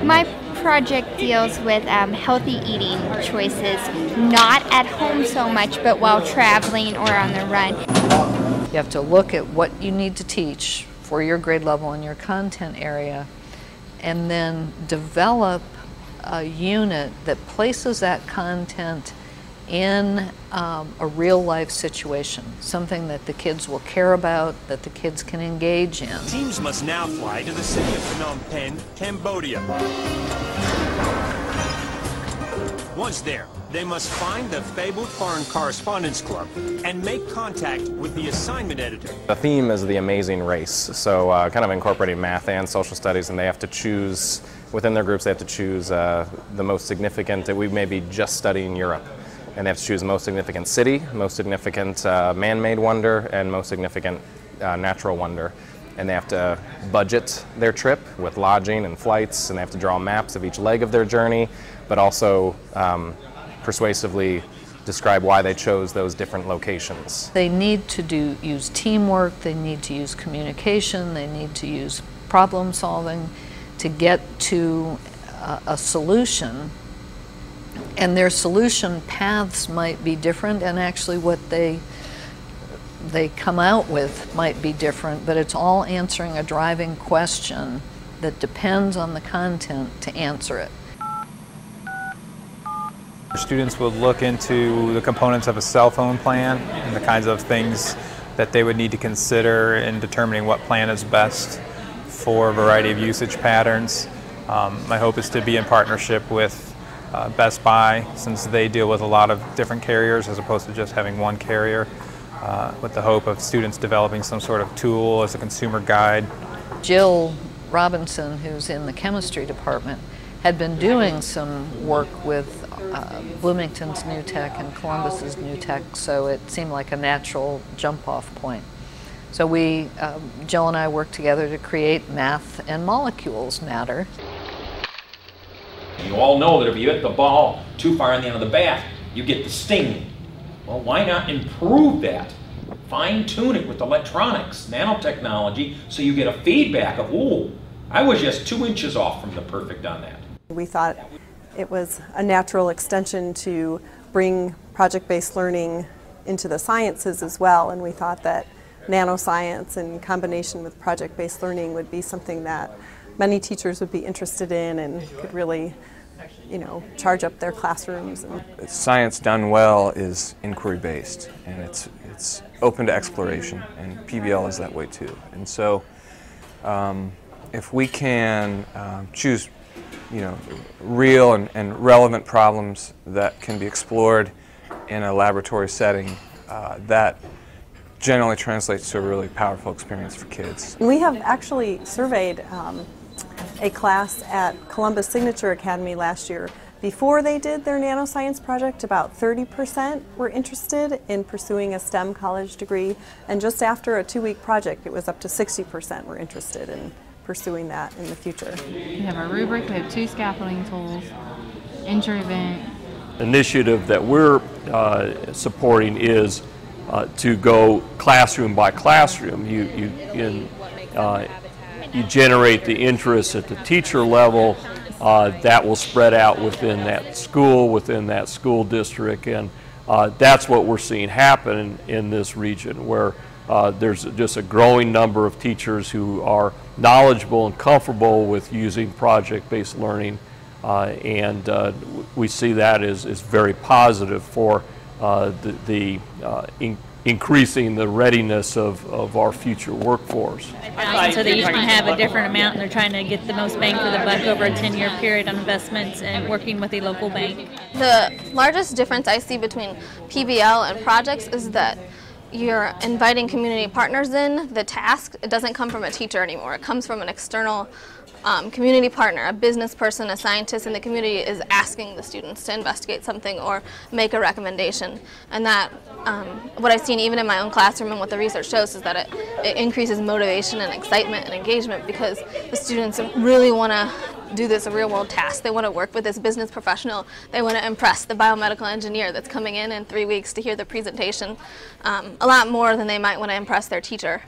My project deals with healthy eating choices, not at home so much, but while traveling or on the run. You have to look at what you need to teach for your grade level and your content area, and then develop a unit that places that content in a real-life situation, something that the kids will care about, that the kids can engage in. Teams must now fly to the city of Phnom Penh, Cambodia. Once there, they must find the fabled Foreign Correspondence Club and make contact with the assignment editor. The theme is the amazing race, so kind of incorporating math and social studies, and they have to choose, within their groups, they have to choose the most significant, we may be just studying Europe. And they have to choose the most significant city, most significant man-made wonder, and most significant natural wonder. And they have to budget their trip with lodging and flights, and they have to draw maps of each leg of their journey, but also persuasively describe why they chose those different locations. They need to use teamwork, they need to use communication, they need to use problem solving to get to a solution. And their solution paths might be different, and actually what they come out with might be different, but it's all answering a driving question that depends on the content to answer it. Students would look into the components of a cell phone plan and the kinds of things that they would need to consider in determining what plan is best for a variety of usage patterns. My hope is to be in partnership with Best Buy, since they deal with a lot of different carriers as opposed to just having one carrier, with the hope of students developing some sort of tool as a consumer guide. Jill Robinson, who's in the chemistry department, had been doing some work with Bloomington's New Tech and Columbus's New Tech, so it seemed like a natural jump-off point. So Jill and I worked together to create Math and Molecules Matter. You all know that if you hit the ball too far in the end of the bat, you get the sting. Well, why not improve that? Fine-tune it with electronics, nanotechnology, so you get a feedback of, ooh, I was just 2 inches off from the perfect on that. We thought it was a natural extension to bring project-based learning into the sciences as well, and we thought that nanoscience in combination with project-based learning would be something that many teachers would be interested in and could really, charge up their classrooms. Science done well is inquiry-based, and it's open to exploration, and PBL is that way too. And so, if we can choose, real and relevant problems that can be explored in a laboratory setting, that generally translates to a really powerful experience for kids. We have actually surveyed a class at Columbus Signature Academy last year. Before they did their nanoscience project, about 30% were interested in pursuing a STEM college degree, and just after a 2-week project, it was up to 60% were interested in pursuing that in the future. We have a rubric, we have 2 scaffolding tools, intro event. Initiative that we're supporting is to go classroom by classroom. You generate the interest at the teacher level, that will spread out within that school district, and that's what we're seeing happen in this region, where there's just a growing number of teachers who are knowledgeable and comfortable with using project-based learning, and we see that as very positive for increasing the readiness of our future workforce. So they each can have a different amount, and they're trying to get the most bang for the buck over a 10-year period on investments and working with a local bank. The largest difference I see between PBL and projects is that you're inviting community partners in. The task, it doesn't come from a teacher anymore. It comes from an external community partner, a business person, a scientist in the community is asking the students to investigate something or make a recommendation. And that, what I've seen even in my own classroom and what the research shows is that it increases motivation and excitement and engagement, because the students really want to do this a real-world task. They want to work with this business professional. They want to impress the biomedical engineer that's coming in 3 weeks to hear the presentation, a lot more than they might want to impress their teacher.